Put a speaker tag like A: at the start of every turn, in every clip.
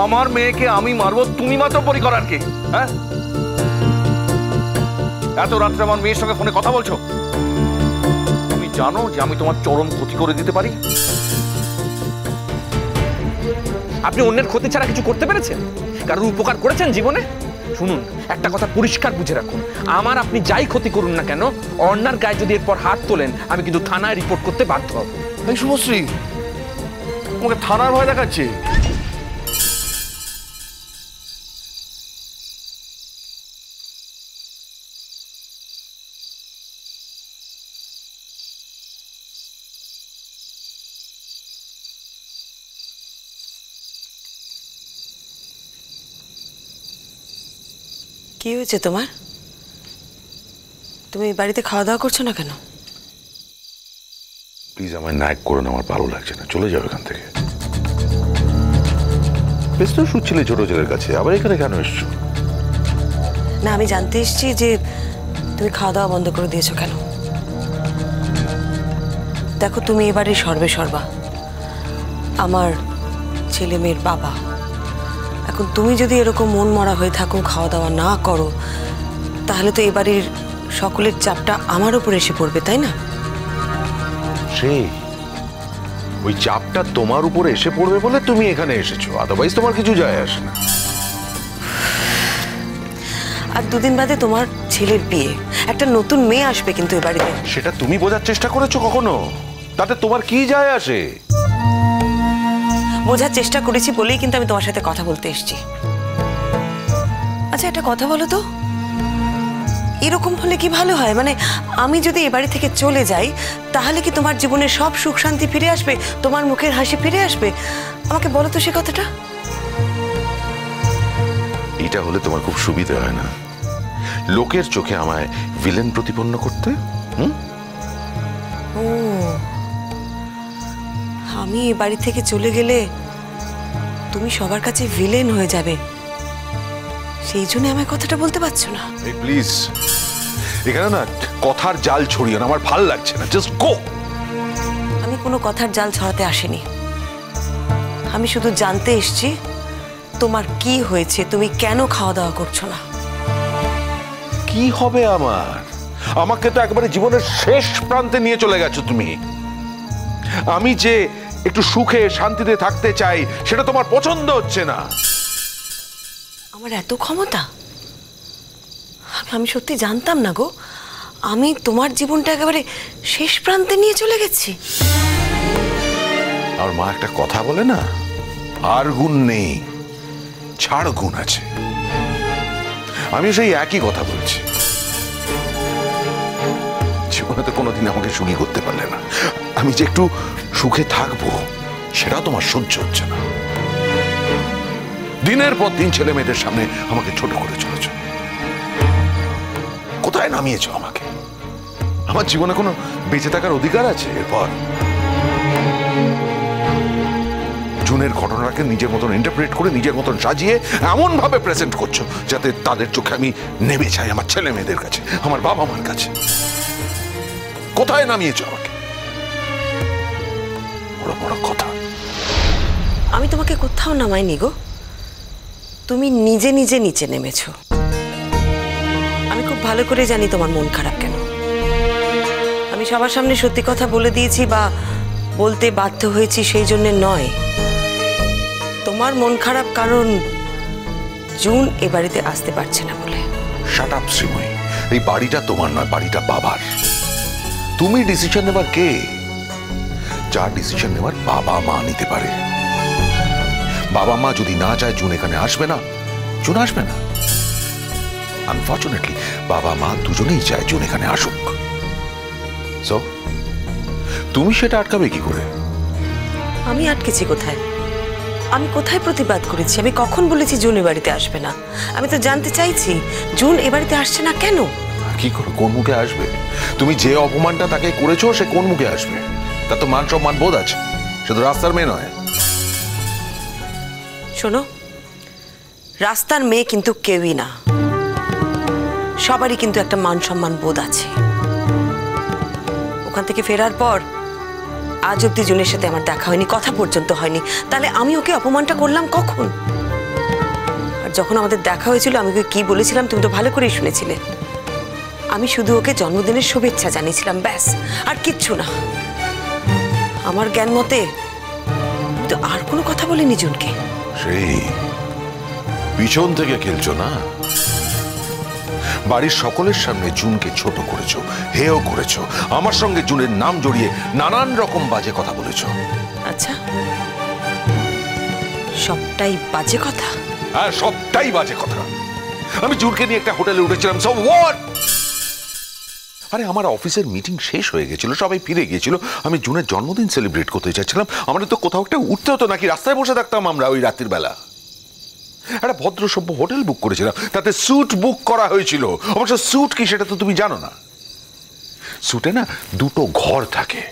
A: আমার মেয়েকে আমি মারবো, তুমি মাতব্বরি করার কে? হ্যাঁ, এত রাত্রে আমার মেয়ের সঙ্গে ফোনে কথা বলছো? তুমি জানো যে আমি তোমার চরম ক্ষতি করে দিতে পারি?
B: আপনি অন্যের ক্ষতি ছাড়া কিছু করতে পেরেছেন? কারোর উপকার করেছেন জীবনে? শুনুন, একটা কথা পরিষ্কার বুঝে রাখুন, আমার আপনি যাই ক্ষতি করুন না কেন, অন্যার গায়ে যদি এরপর হাত তোলেন, আমি কিন্তু থানায় রিপোর্ট করতে বাধ্য হব।
A: এই শুভশ্রী, তোমাকে থানার ভয় দেখাচ্ছে?
C: কি হয়েছে তোমার? তুমি বাড়িতে খাওয়া দাওয়া করছো না কেন?
D: প্লিজ আমায় নায়ক করো না, আমার ভালো লাগছে না, চলে যাও এখান থেকে। বেশ তো শুচ্ছিলে ছোট ছেলের কাছে, আবার এখানে কেন এসছো?
C: না, আমি জানতে এসেছি যে তুমি খাওয়া দাওয়া বন্ধ করে দিয়েছো কেন। দেখো, তুমি এবারে সর্বে সর্বা, আমার ছেলে মেয়ের বাবা। এখন তুমি যদি এরকম মন মরা হয়ে থাকো, খাওয়া দাওয়া না করো, তাহলে তো এবারের সকলের চাপটা আমার উপর এসে পড়বে, তাই না?
D: সেই ওই চাপটা তোমার উপরে এসে পড়বে বলে তুমি এখানে এসেছো, আদারওয়াইজ তোমার কিছু যায় আসে না।
C: আর দুদিন বাদে তোমার ছেলের বিয়ে, একটা নতুন মেয়ে আসবে কিন্তু এ বাড়িতে।
D: সেটা তুমি বোঝার চেষ্টা করেছো কখনো? তাতে তোমার কি যায় আসে?
C: বোঝার চেষ্টা করেছি বলেই কিন্তু আমি তোমার সাথে কথা বলতে এসেছি। আচ্ছা, একটা কথা বলো তো, এরকম হলে কি ভালো হয়? মানে আমি যদি এ বাড়ি থেকে চলে যাই, তাহলে কি তোমার জীবনে সব সুখ শান্তি ফিরে আসবে, তোমার মুখের হাসি ফিরে আসবে? আমাকে বলো তো সে কথাটা।
D: এটা হলে তোমার খুব সুবিধা হয় না লোকের চোখে আমায় ভিলেন প্রতিপন্ন করতে?
C: ও, আমি এ বাড়ি থেকে চলে গেলে তুমি সবার কাছে ভিলেন হয়ে যাবে, সেই জন্য আমায় কথাটা বলতে পারছো না?
D: এই প্লিজ, এখানে না কথার জাল ছড়িয়ে না, আমার ভাল লাগছে না, জাস্ট গো।
C: আমি কোনো কথার জাল ছড়াতে আসিনি, আমি শুধু জানতে এসেছি তোমার কি হয়েছে, তুমি কেন খাওয়া দাওয়া করছো না?
D: কি হবে আমার? আমাকে তো একবারে জীবনের শেষ প্রান্তে নিয়ে চলে গেছো তুমি। আমি যে একটু সুখে শান্তিতে থাকতে চাই, সেটা তোমার পছন্দ হচ্ছে না।
C: আমার এত ক্ষমতা? আমি সত্যি জানতাম না গো, আমি তোমার জীবনটা একেবারে শেষ প্রান্তে নিয়ে চলে গেছি।
D: আর মা একটা কথা বলে না, আর গুণ নেই, ছাড় গুণ আছে। আমি সেই একই কথা বলছি। জীবনে তো কোনোদিন আমাকে সুখী করতে পারলে না, আমি যে একটু সুখে থাকবো সেটাও তোমার সহ্য হচ্ছে না। দিনের পর দিন ছেলে মেয়েদের সামনে আমাকে ছোট করে চলেছ। কোথায় নামিয়েছো আমাকে? আমার জীবনে কোনো বেঁচে থাকার অধিকার আছে এরপর? জুনের ঘটনাকে নিজের মতন ইন্টারপ্রেট করে নিজের মতন সাজিয়ে এমন ভাবে প্রেজেন্ট করছো যাতে তাদের চোখে আমি নেমে চাই আমার ছেলে মেয়েদের কাছে, আমার বাবা মার কাছে। কোথায় নামিয়েছো আমাকে? বড় বড় কথা।
C: আমি তোমাকে কোথাও নামাইনি গো, তুমি নিজে নিজে নিচে নেমেছো। আমি খুব ভালো করে জানি তোমার মন খারাপ কেন। আমি সবার সামনে সত্যি কথা বলে দিয়েছি বা বলতে বাধ্য হয়েছি সেই জন্য নয়। তোমার মন খারাপ কারণ জুন এ বাড়িতে আসতে পারছে না বলে।
D: শাট আপ শ্রীময়ী, এই বাড়িটা তোমার নয়, বাড়িটা বাবার। তুমি ডিসিশন নেবার কে? যার ডিসিশন নেবার বাবা মা নিতে পারে। বাবা মা যদি না চায় জুন এখানে আসবে না, জুন আসবে না। আনফর্চুনেটলি বাবা মা দুজনেই চায় জুন এখানে আসুক। সো তুমি সেটা আটকাবে কি করে?
C: আমি আটকেছি কোথায়? আমি কোথায় প্রতিবাদ করেছি? আমি কখন বলেছি জুন এ বাড়িতে আসবে না? আমি তো জানতে চাইছি জুন এ বাড়িতে আসছে না কেন?
D: কি করে, কোন মুখে আসবে? তুমি যে অপমানটা তাকে করেছো সে কোন মুখে আসবে? তার তো মান সম্মান বোধ আছে, শুধু রাস্তার মেয়ে নয়।
C: শোনো, রাস্তার মেয়ে কিন্তু কেউই না, সবারই কিন্তু একটা মান সম্মান বোধ আছে। ওখান থেকে ফেরার পর আজ অব্দি জুনের সাথে আমার দেখা হয়নি, কথা পর্যন্ত হয়নি, তাহলে আমি ওকে অপমানটা করলাম কখন? যখন আমাদের দেখা হয়েছিল আমি ওকে কি বলেছিলাম তুমি তো ভালো করেই শুনেছিলে। আমি শুধু ওকে জন্মদিনের শুভেচ্ছা জানিয়েছিলাম, ব্যাস, আর কিচ্ছু না। আমার জ্ঞান মতে তো আর কোনো কথা বলিনি জুনকে।
D: সেই পিছন থেকে খেলছো না? বাড়ির সকলের সামনে জুনকে ছোট করেছো, হেয় করেছো, আমার সঙ্গে জুনের নাম জড়িয়ে নানান রকম বাজে কথা বলেছো।
C: আচ্ছা, সবটাই বাজে কথা?
D: হ্যাঁ, সবটাই বাজে কথা। আমি জুনকে নিয়ে একটা হোটেলে উঠেছিলাম, সো হোয়াট? আরে আমার অফিসের মিটিং শেষ হয়ে গেছিল, সবাই ফিরে গিয়েছিল, আমি জুনের জন্মদিন সেলিব্রেট করতে চাইছিলাম। আমাদের তো কোথাও একটা উঠতে হতো নাকি রাস্তায় বসে থাকতাম আমরা ওই রাত্রির বেলা? একটা ভদ্র সভ্য হোটেল বুক করেছিলাম, তাতে স্যুট বুক করা হয়েছিল। অবশ্য স্যুট কি সেটা তো তুমি জানো না। স্যুটে না দুটো ঘর থাকে,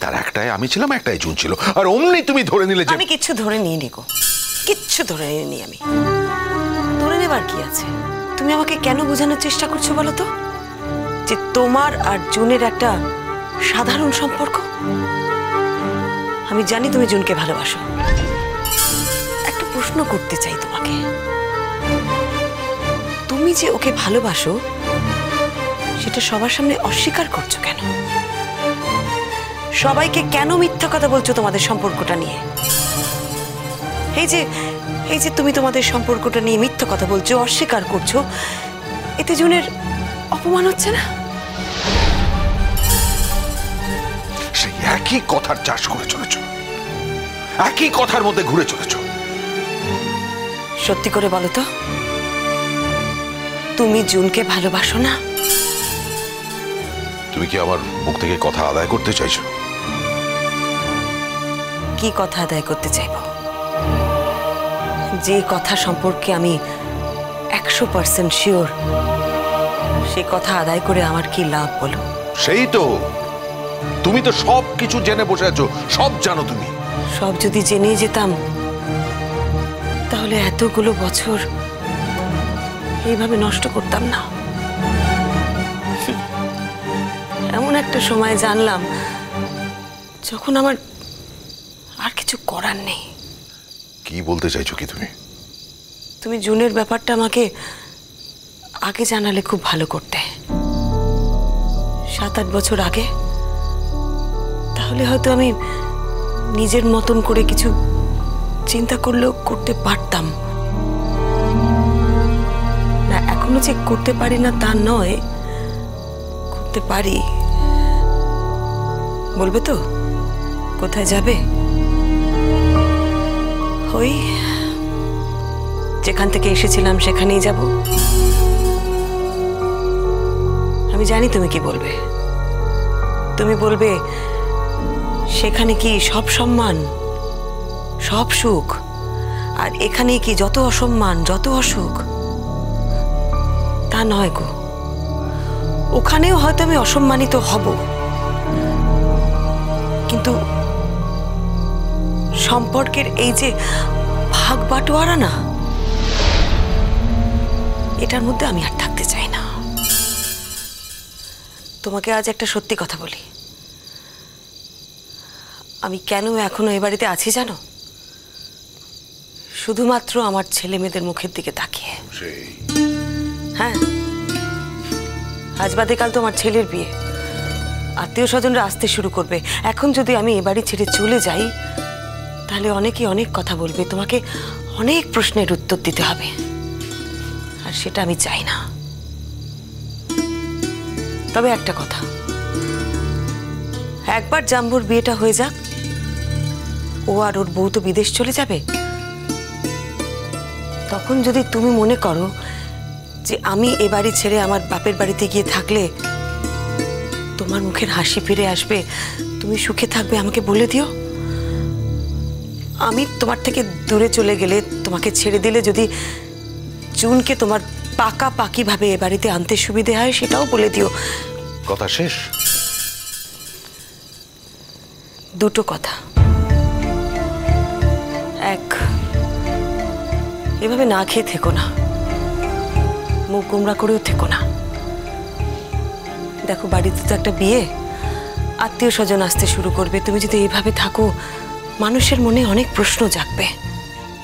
D: তার একটায় আমি ছিলাম, একটাই জুন ছিল। আর অমনি তুমি ধরে নিলে যে
C: আমি কিচ্ছু ধরে নিয়ে নিকো, কিচ্ছু ধরে নিইনি আমি। ধরে নেবার কি আছে? তুমি আমাকে কেন বোঝানোর চেষ্টা করছো বলো তো, যে তোমার আর জুনের একটা সাধারণ সম্পর্ক? আমি জানি তুমি জুনকে ভালোবাসো। একটা প্রশ্ন করতে চাই তোমাকে, তুমি যে ওকে ভালোবাসো সেটা সবার সামনে অস্বীকার করছো কেন? সবাইকে কেন মিথ্যা কথা বলছো তোমাদের সম্পর্কটা নিয়ে? এই যে তুমি তোমাদের সম্পর্কটা নিয়ে মিথ্যা কথা বলছো, অস্বীকার করছো, এতে জুনের অপমান হচ্ছে না?
D: সেই একই কথার চাষ করে চলেছ, একই কথার মধ্যে ঘুরে চলেছ।
C: সত্যি করে বলো তো, তুমি জুনকে ভালোবাসো না?
D: তুমি কি আমার মুখ থেকে কথা আদায় করতে চাইছো?
C: কি কথা আদায় করতে চাইব? যে কথা সম্পর্কে আমি 100% শিওর, সে কথা আদায় করে আমার কি লাভ বলো?
D: সেই তো, তুমি তো সব কিছু জেনে বসে আছো, সব জানো তুমি।
C: সব যদি জেনে যেতাম তাহলে এতগুলো বছর এইভাবে নষ্ট করতাম না। এমন একটা সময় জানলাম যখন আমার আর কিছু করার নেই।
D: কি বলতে চাইছো কি তুমি?
C: তুমি জুনের ব্যাপারটা আমাকে আগে জানালে খুব ভালো করতে, 7-8 বছর আগে। তাহলে হয়তো আমি নিজের মতন করে কিছু চিন্তা করলেও করতে পারতাম না। এখনো যে করতে পারি না তা নয়, করতে পারি। বলবে তো কোথায় যাবে? ওই যেখান থেকে এসেছিলাম সেখানেই যাব। আমি জানি তুমি কি বলবে। তুমি বলবে সেখানে কি সব সম্মান, সব সুখ, আর এখানে কি যত অসম্মান, যত অসুখ? তা নয় গো, ওখানেও হয়তো আমি অসম্মানিত হব, কিন্তু সম্পর্কের এই যে ভাগ বাটোয়ারা না, এটার মধ্যে আমি আর থাকতে চাই না। তোমাকে আজ একটা সত্যি কথা বলি, আমি কেন এখনো এ বাড়িতে আছি জানো? শুধুমাত্র আমার ছেলে মেয়েদের মুখের দিকে তাকিয়ে। হ্যাঁ, আজ বাদে কাল তো আমার ছেলের বিয়ে, আত্মীয় স্বজনরা আসতে শুরু করবে। এখন যদি আমি এ বাড়ি ছেড়ে চলে যাই তাহলে অনেকেই অনেক কথা বলবে, তোমাকে অনেক প্রশ্নের উত্তর দিতে হবে, আর সেটা আমি চাই না। তবে একটা কথা, একবার জাম্বুর বিয়েটা হয়ে যাক, ও আর ওর বউ তো বিদেশ চলে যাবে। তখন যদি তুমি মনে করো যে আমি এ বাড়ি ছেড়ে আমার বাপের বাড়িতে গিয়ে থাকলে তোমার মুখের হাসি ফিরে আসবে, তুমি সুখে থাকবে, আমাকে বলে দিও। আমি তোমার থেকে দূরে চলে গেলে, তোমাকে ছেড়ে দিলে যদি জুনকে তোমার পাকাপাকি ভাবে এ বাড়িতে আনতে সুবিধে হয়, সেটাও বলে দিও।
D: কথা শেষ?
C: দুটো কথা। এক, এভাবে না খেয়ে থেকো না, মুখ গোমরা করেও থেকো না। দেখো, বাড়িতে তো একটা বিয়ে, আত্মীয় স্বজন আসতে শুরু করবে। তুমি যদি এইভাবে থাকো, মানুষের মনে অনেক প্রশ্ন জাগবে,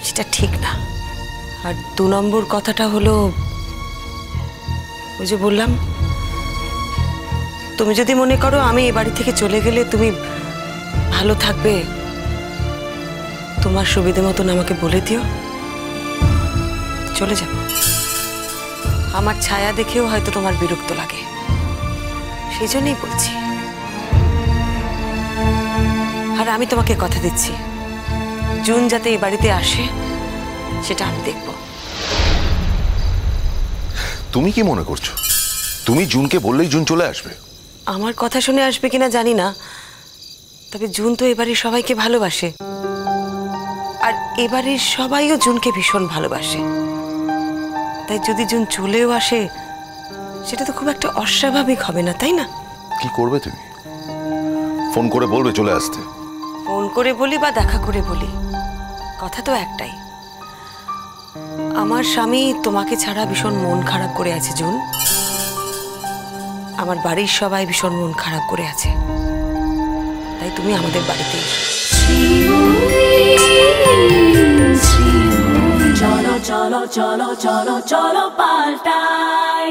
C: সেটা ঠিক না। আর 2 নম্বর কথাটা হলো, ওই যে বললাম, তুমি যদি মনে করো আমি এই বাড়ি থেকে চলে গেলে তুমি ভালো থাকবে, তোমার সুবিধে মতন আমাকে বলে দিও, চলে যাব। আমার ছায়া দেখেও হয়তো তোমার বিরক্ত লাগে, সেই জন্যই বলছি। আর আমি তোমাকে কথা দিচ্ছি, জুন যাতে এই বাড়িতে আসে সেটা আমি দেখব।
D: তুমি কি মনে করছো তুমি জুনকে বললেই জুন চলে আসবে?
C: আমার কথা শুনে আসবে কিনা জানি না, তবে জুন তো এবারের সবাইকে ভালোবাসে, আর এবারের সবাইও জুনকে ভীষণ ভালোবাসে। তাই যদি জুন চলেও আসে সেটা তো খুব একটা অস্বাভাবিক হবে না, তাই না?
D: কি করবে তুমি? ফোন করে বলবে চলে আসতে?
C: ফোন করে বলি বা দেখা করে বলি, কথা তো একটাই। আমার স্বামী তোমাকে ছাড়া ভীষণ মন খারাপ করে আছে জুন, আমার বাড়ির সবাই ভীষণ মন খারাপ করে আছে, তাই তুমি আমাদের বাড়িতে এসো।
E: চলো চলো চলো চলো চলো পাল্টাই।